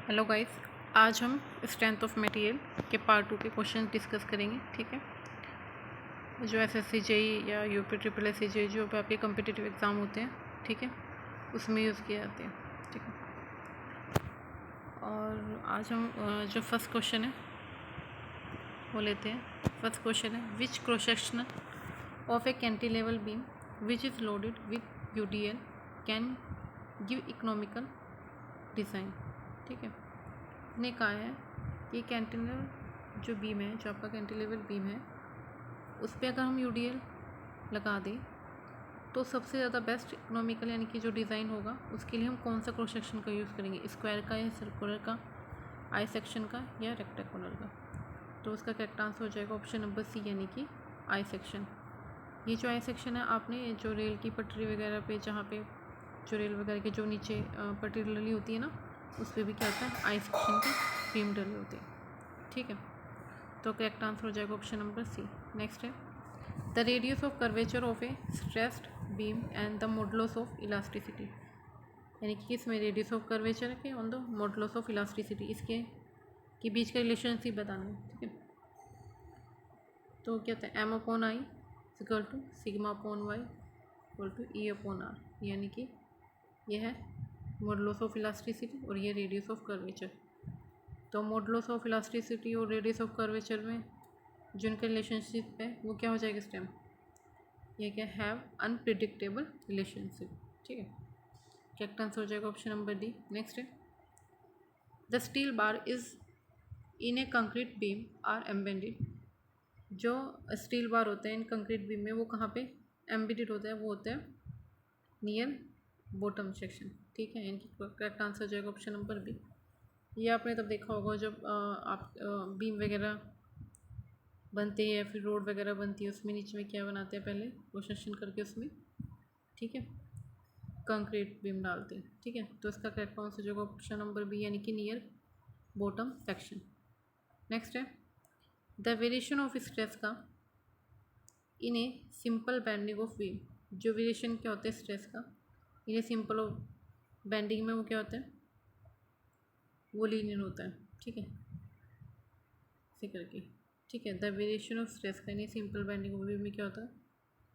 Hello guys, आज हम strength of material के पार्ट 2 के क्वेश्चन डिस्कस करेंगे। ठीक है, जो एसएससी जेई या यूपी ट्रिपल एस जेई जो भी आपके कम्पिटिटिव एग्ज़ाम होते हैं, ठीक है, उसमें यूज़ किए जाते हैं। ठीक है, और आज हम जो फर्स्ट क्वेश्चन है वो लेते हैं। फर्स्ट क्वेश्चन है, विच cross section of A cantilever beam which is loaded with UDL can give economical design. ठीक है, ने कहा है कि कैंटिलेवर जो बीम है, जो आपका कैंटिलेवर बीम है, उस पर अगर हम यूडीएल लगा दें तो सबसे ज़्यादा बेस्ट इकोनॉमिकल यानी कि जो डिज़ाइन होगा उसके लिए हम कौन सा क्रॉस सेक्शन का यूज़ करेंगे, स्क्वायर का या सर्कुलर का, आई सेक्शन का या रेक्टेंगुलर का। तो उसका करेक्ट आंसर हो जाएगा ऑप्शन नंबर सी यानी कि आई सेक्शन। ये जो आई सेक्शन है, आपने जो रेल की पटरी वगैरह पे, जहाँ पे जो रेल वगैरह के जो नीचे पटरी डली होती है ना, उस पर भी क्या होता है, आई सेक्शन की बीम डली होती है। ठीक है, तो करेक्ट आंसर हो जाएगा ऑप्शन नंबर सी। नेक्स्ट है, the radius of curvature of A stressed beam and the modulus of elasticity, यानी कि इसमें रेडियस ऑफ कर्वेचर के on the modulus of elasticity, इसके के बीच का रिलेशनशिप बताना है। ठीक है, तो क्या होता है, M upon I equal to sigma upon Y equal to E upon R, यानी कि यह है मॉडुलस ऑफ इलास्टिसिटी और ये रेडियस ऑफ कर्वेचर। तो मॉडुलस ऑफ इलास्टिसिटी और रेडियस ऑफ कर्वेचर में जिनका रिलेशनशिप है वो क्या हो जाएगा इस टाइम, ये क्या, हैव अनप्रिडिक्टेबल रिलेशनशिप। ठीक है, करेक्ट आंसर हो जाएगा ऑप्शन नंबर डी। नेक्स्ट है, the steel bar is in a concrete beam are embedded, जो स्टील बार होते हैं इन कंक्रीट बीम में वो कहाँ पे एम्बेडेड होता है, वो होता है नियर बॉटम सेक्शन। ठीक है, यानी कि करेक्ट आंसर हो जाएगा ऑप्शन नंबर बी। ये आपने तब देखा होगा जब आप बीम वगैरह बनते हैं या फिर रोड वगैरह बनती है, उसमें नीचे में क्या बनाते हैं, पहले कंस्ट्रक्शन करके उसमें, ठीक है, कंक्रीट बीम डालते हैं। ठीक है, तो इसका करेक्ट आंसर जो होगा ऑप्शन नंबर बी यानी कि नियर बॉटम सेक्शन। नेक्स्ट है, द वेरिएशन ऑफ स्ट्रेस का in a simple bending of beam, जो वेरिएशन क्या होता है स्ट्रेस का in a simple of bending में, वो क्या होता है, वो लीनियर होता है। ठीक है, ऐसे करके। ठीक है, द वेरिएशन ऑफ स्ट्रेस का in simple bending of beam में क्या होता है,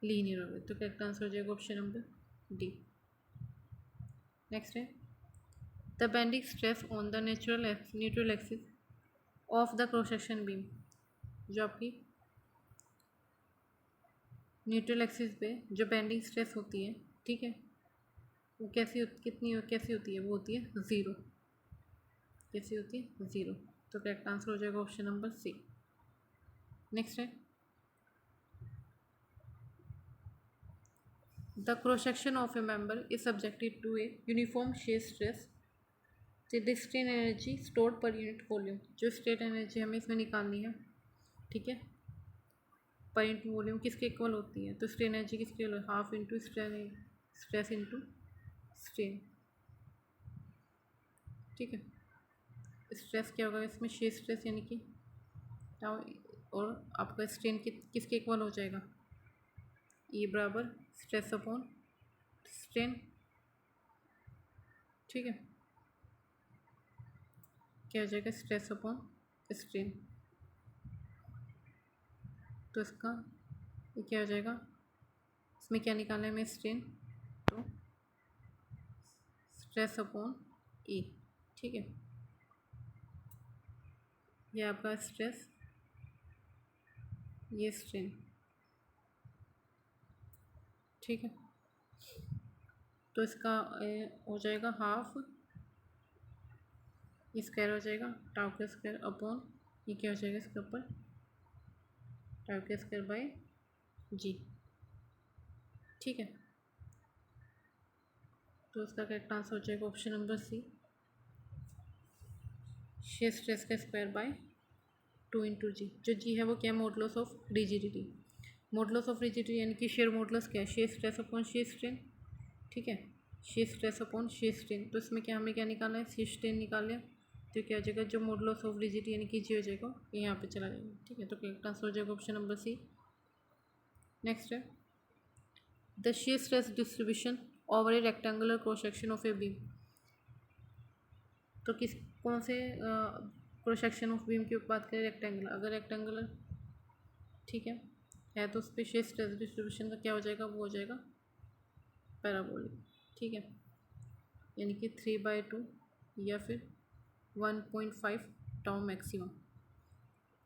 लीनियर होगा। तो करेक्ट आंसर हो जाएगा ऑप्शन नंबर डी। नेक्स्ट है, the bending stress on the neutral axis of the cross section beam, जो आपकी न्यूट्रल एक्सिस पे जो बेंडिंग स्ट्रेस होती है, ठीक है, वो कैसी होती है, वो होती है ज़ीरो। कैसी होती है, ज़ीरो। तो करेक्ट आंसर हो जाएगा ऑप्शन नंबर सी। नेक्स्ट है, the cross section of a member is subjected to a uniform shear stress, the strain energy stored per unit volume, जो स्ट्रेन एनर्जी हमें इसमें निकालनी है, ठीक है, पर यूनिट वॉल्यूम किसके इक्वल होती है, तो स्ट्रेन एनर्जी किसके equal, half into stress into strain. ठीक है, स्ट्रेस क्या होगा इसमें, शेयर स्ट्रेस यानी कि, और आपका स्ट्रेन किसके इक्वल हो जाएगा, ई बराबर स्ट्रेस अपॉन स्ट्रेन। ठीक है, क्या हो जाएगा, स्ट्रेस अपॉन स्ट्रेन। तो इसका ये क्या हो जाएगा, इसमें क्या निकालना है हमें, स्ट्रेन, तो स्ट्रेस अपॉन ई। ठीक है, ये आपका स्ट्रेस, ये स्ट्रेन। ठीक है, तो इसका हो जाएगा हाफ, ये स्क्वायर हो जाएगा टाउ का स्क्वायर अपॉन, ये क्या हो जाएगा इसके ऊपर, टाउ का स्क्वायर बाय जी। ठीक है, तो इसका करेक्ट आंसर हो जाएगा option number C, shear stress का स्क्वायर बाय 2 इंटू जी। जो जी है वो क्या है, modulus of rigidity. Modulus of rigidity यानी कि शेयर मॉडुलस क्या है, shear stress upon shear strain. ठीक है, shear stress upon shear strain, तो इसमें क्या हमें क्या निकालना है, शेयर स्ट्रेन निकाल लिया, तो क्या हो जाएगा, जो मॉडुलस ऑफ रिजिडिटी यानी कि जी हो जाएगा, ये यहाँ पे चला जाएगा। ठीक है, तो करेक्ट आंसर हो जाएगा ऑप्शन नंबर सी। नेक्स्ट है, the shear stress distribution over A rectangular cross section of a beam, तो किस कौन से क्रॉस सेक्शन ऑफ बीम की बात करें? रेक्टेंगुलर। अगर रेक्टेंगुलर ठीक है तो उस पर शेयर स्ट्रेस डिस्ट्रीब्यूशन का क्या हो जाएगा? वो हो जाएगा पैराबोलिक। ठीक है, यानी कि 3/2 या फिर 1.5 टाउ मैक्सिमम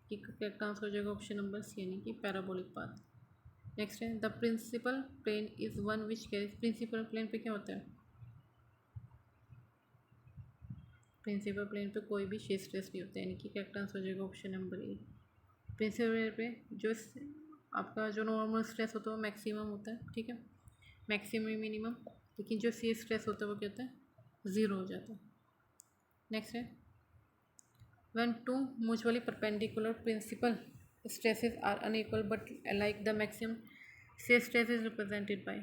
की करेक्ट आंसर हो जाएगा ऑप्शन नंबर सी, यानी कि पैराबोलिक पाथ। नेक्स्ट है the principal plane is one which carries. Principal plane पे क्या होता है? प्रिंसिपल प्लेन पे कोई भी शेयर स्ट्रेस नहीं होता है, यानी कि करेक्ट आंसर हो जाएगा ऑप्शन नंबर ए। प्रिंसिपल पे जो आपका जो नॉर्मल स्ट्रेस होता है वो मैक्सिमम होता है, ठीक है, मैक्सिमम मिनिमम, लेकिन जो शेयर स्ट्रेस होता है वो क्या होता है? ज़ीरो हो जाता है। नेक्स्ट है when two mutually perpendicular principal stresses are unequal but alike the maximum shear stress is represented by,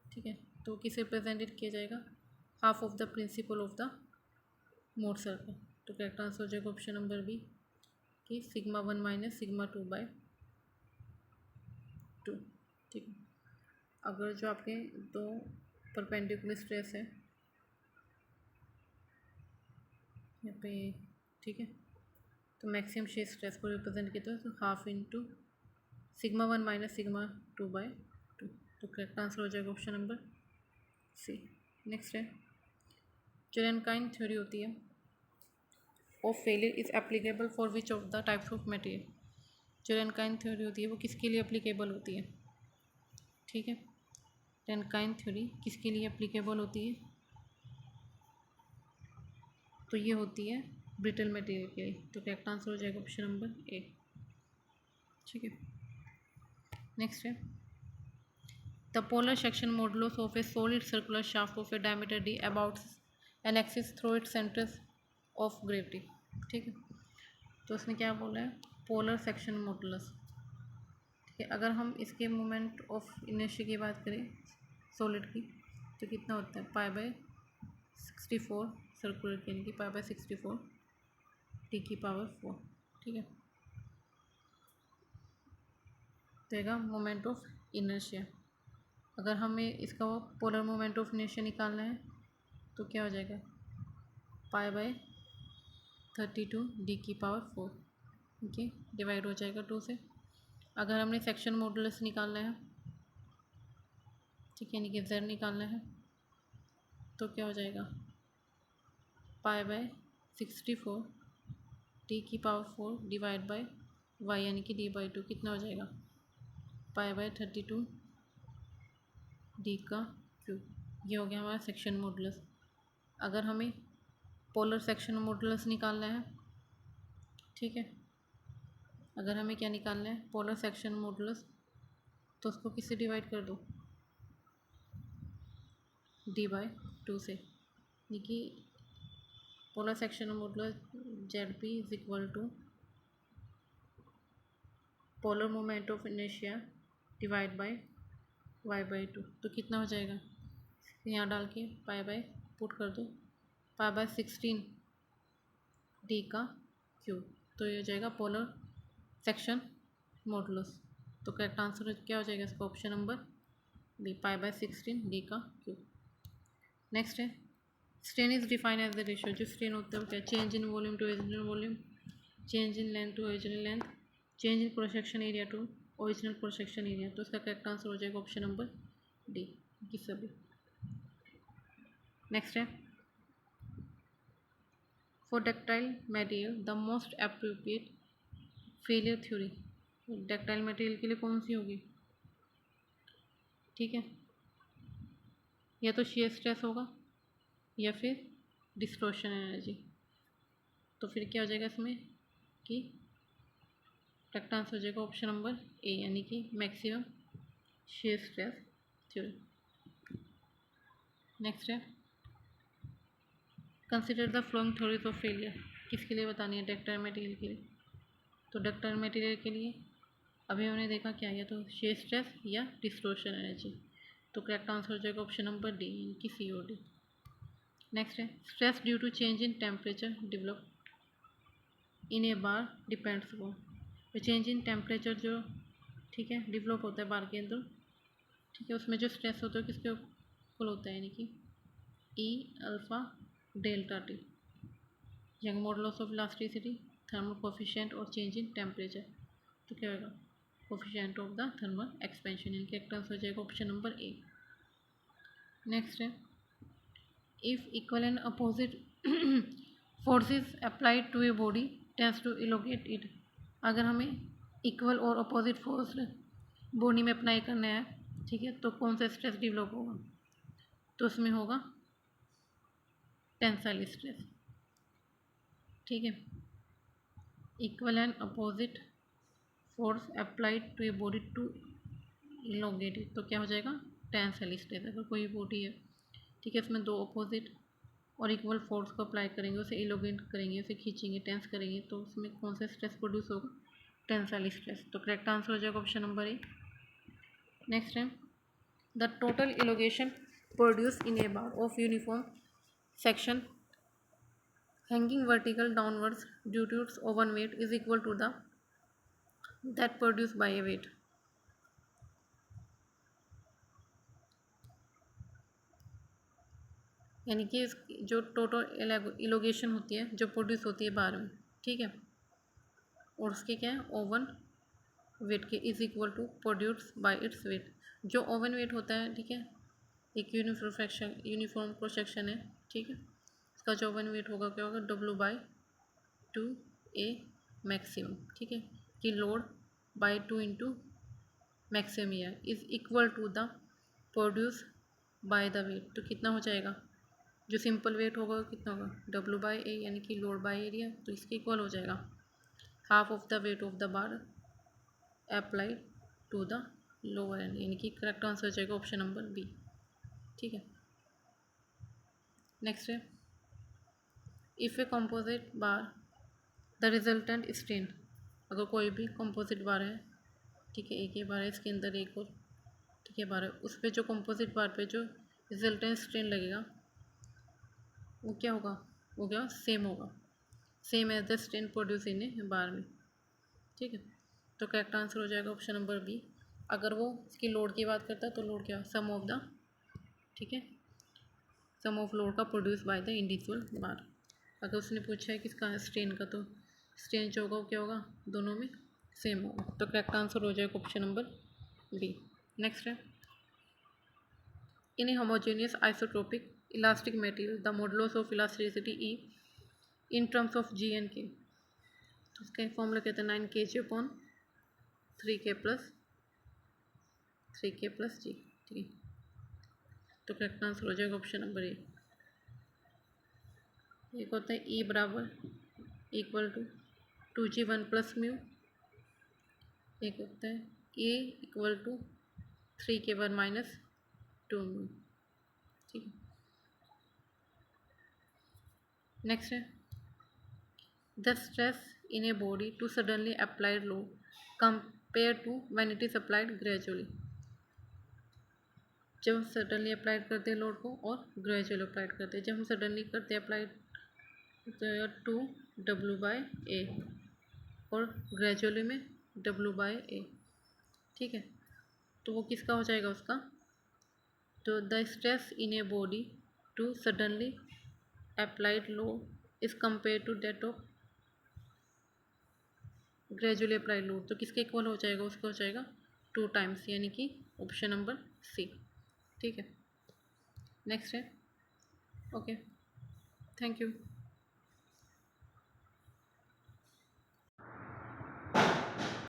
ठीक है, तो किसे रिप्रेजेंटेड किया जाएगा? Half of the principle of the mode circle. तो करेक्ट आंसर हो जाएगा ऑप्शन नंबर बी कि σ1 माइनस σ2/2। ठीक है, अगर जो आपके दो परपेंडिकुलर स्ट्रेस है यहाँ पे, ठीक है, तो मैक्सिमम शेयर स्ट्रेस को रिप्रेजेंट किया तो हाफ इंटू σ1 माइनस σ2/2। तो करेक्ट आंसर हो जाएगा ऑप्शन नंबर सी। नेक्स्ट है चेरेनकाइन थ्योरी होती है of failure is applicable for which of the types of material. चेरेनकाइन थ्योरी होती है वो किसके लिए एप्लीकेबल होती है? ठीक है, चेरेनकाइन थ्योरी किसके लिए एप्लीकेबल होती है? तो ये होती है ब्रिटल मटेरियल के लिए। तो करेक्ट आंसर हो जाएगा ऑप्शन नंबर ए। ठीक है, नेक्स्ट है the polar section modulus of A solid circular shaft of A diameter D about an axis through it centres of gravity. ठीक है, तो उसने क्या बोला है? Polar section modulus. ठीक है, अगर हम इसके मोमेंट ऑफ इनर्शिया की बात करें सॉलिड की तो कितना होता है? π/64 सर्कुलर की, यानी कि π/64 T⁴। ठीक है, देगा मोमेंट ऑफ इनर्शिया। अगर हमें इसका वो पोलर मोमेंट ऑफ इनर्शिया निकालना है तो क्या हो जाएगा? π/32 D⁴। ओके, डिवाइड हो जाएगा 2 से। अगर हमने सेक्शन मॉडुलस निकालना है, ठीक है, यानी कि Z निकालना है तो क्या हो जाएगा? π/64 T⁴ डिवाइड बाय y, यानी कि D/2 कितना हो जाएगा? π/32 D⁵। ये हो गया हमारा सेक्शन मॉडुलस। अगर हमें पोलर सेक्शन मॉडुलस निकालना है, ठीक है, अगर हमें क्या निकालना है? पोलर सेक्शन मॉडुलस, तो उसको किससे डिवाइड कर दो? D/2 से, यानी कि polar section modulus ZP is equal to polar moment of inertia divide by y/2। तो कितना हो जाएगा? यहाँ डाल के पुट कर दो π/16 D⁵। तो ये हो जाएगा पोलर सेक्शन मॉडुलस। तो करेक्ट आंसर क्या हो जाएगा इसका? Option number B, π/16 D⁵। नेक्स्ट है strain is define as the ratio. जो स्ट्रेन होता है वो क्या? Change in volume to original volume, change in length to original length, change in cross section area to original cross section area. तो इसका correct answer हो जाएगा option number D की सभी। नेक्स्ट है for ductile material the most appropriate failure theory. Ductile material के लिए कौन सी होगी? ठीक है, या तो शेयर स्ट्रेस होगा या फिर डिस्टॉर्शन एनर्जी। तो फिर क्या हो जाएगा इसमें कि करेक्ट आंसर हो जाएगा ऑप्शन नंबर ए, यानी कि maximum shear stress theory. Next है consider the following theories of failure. किसके लिए बतानी है? डक्टाइल मटेरियल के लिए। तो डक्टाइल मटेरियल के लिए अभी हमने देखा क्या, या तो शेयर स्ट्रेस या डिस्टॉर्शन एनर्जी। तो करेक्ट आंसर हो जाएगा ऑप्शन नंबर डी, यानी कि COD। नेक्स्ट है stress due to change in temperature develop in a bar depends upon. तो चेंज इन टेम्परेचर जो, ठीक है, डेवलप होता है बार के अंदर, ठीक है, उसमें जो स्ट्रेस होता है किसके इक्वल होता है? यानी कि E∝ Δt। Young modulus of elasticity, thermal coefficient और चेंज इन टेम्परेचर। तो क्या होगा, coefficient of the thermal expansion, यानी कि करेक्ट आंसर हो जाएगा ऑप्शन नंबर ए। नेक्स्ट है, if equal and opposite forces applied to a body tends to elongate it. अगर हमें इक्वल और अपोजिट फोर्स बॉडी में अप्लाई करना है, ठीक है, तो कौन सा स्ट्रेस डेवलप होगा, तो उसमें होगा टेंसाइल स्ट्रेस। ठीक है, equal and opposite force applied to a body to elongate it, तो क्या हो जाएगा, टेंसाइल स्ट्रेस। अगर कोई बॉडी है, ठीक है, इसमें दो अपोजिट और इक्वल फोर्स को अप्लाई करेंगे, उसे इलोगेट करेंगे, उसे खींचेंगे, टेंस करेंगे, तो उसमें कौन सा स्ट्रेस प्रोड्यूस होगा, टेंसाइल स्ट्रेस। तो करेक्ट आंसर हो जाएगा ऑप्शन नंबर ए। नेक्स्ट है, the total elongation produce in a bar of uniform section hanging vertical downwards due to its own weight is equal to the that produce by a weight. यानी कि जो total इलोगेशन होती है, जो produce होती है बार में, ठीक है, और उसके क्या है, ओवन वेट के is equal to produce by its weight. जो ओवन वेट होता है, ठीक है, एक यूनिफॉर्म क्रॉस सेक्शन है, ठीक है, इसका जो ओवन वेट होगा क्या होगा, W/2A मैक्सिमम, ठीक है, कि load by 2 into maximum area is equal to the produce by the weight. तो कितना हो जाएगा, जो सिंपल वेट होगा कितना होगा, W/A, यानी कि लोड बाय एरिया, तो इसके इक्वल हो जाएगा half of the weight of the bar applied to the lower end, यानी कि करेक्ट आंसर हो जाएगा ऑप्शन नंबर बी। ठीक है, नेक्स्ट है, if a composite bar the resultant strain. अगर कोई भी कंपोजिट बार है, ठीक है, एक ही बार है, इसके अंदर एक और, ठीक है, बार है, उस पर जो कंपोजिट बार पे जो रिजल्टेंट स्ट्रेन लगेगा वो क्या होगा, वो क्या सेम होगा, same as the strain produce in a bar में। ठीक है, तो करेक्ट आंसर हो जाएगा ऑप्शन नंबर बी। अगर वो इसकी लोड की बात करता है तो लोड क्या, सम ऑफ द, ठीक है, सम ऑफ लोड का प्रोड्यूस बाय द इंडिविजुअल बार। अगर उसने पूछा है किसका स्ट्रेन का, तो स्ट्रेन जो होगा वो क्या होगा, दोनों में सेम होगा। तो करेक्ट आंसर हो जाएगा ऑप्शन नंबर बी। नेक्स्ट है, in a homogeneous isotropic elastic material the modulus of elasticity E in terms of G and K. तो उसका फॉर्मूला कहते हैं 9kg/3k + 3k + g। ठीक है, तो करेक्ट आंसर हो जाएगा ऑप्शन नंबर ए। एक होता है E बराबर इक्वल टू 2g1 + म्यू, एक होता है A equal to 3k bar -2 mu. ठीक है, नेक्स्ट है, the stress in a body to suddenly applied load compare to when it is applied gradually. जब हम सडनली अप्लाइड करते हैं लोड को और ग्रेजुअली अप्लाइड करते हैं, जब हम सडनली करते हैं अप्लाइड तो 2W/A और ग्रेजुअली में W/A। ठीक है, तो वो किसका हो जाएगा उसका, तो the stress in a body to suddenly applied load is compare to that of gradually applied load. तो किसके इक्वल हो जाएगा, उसका हो जाएगा 2 टाइम्स, यानी कि ऑप्शन नंबर सी। ठीक है, नेक्स्ट है, ओके, थैंक यू।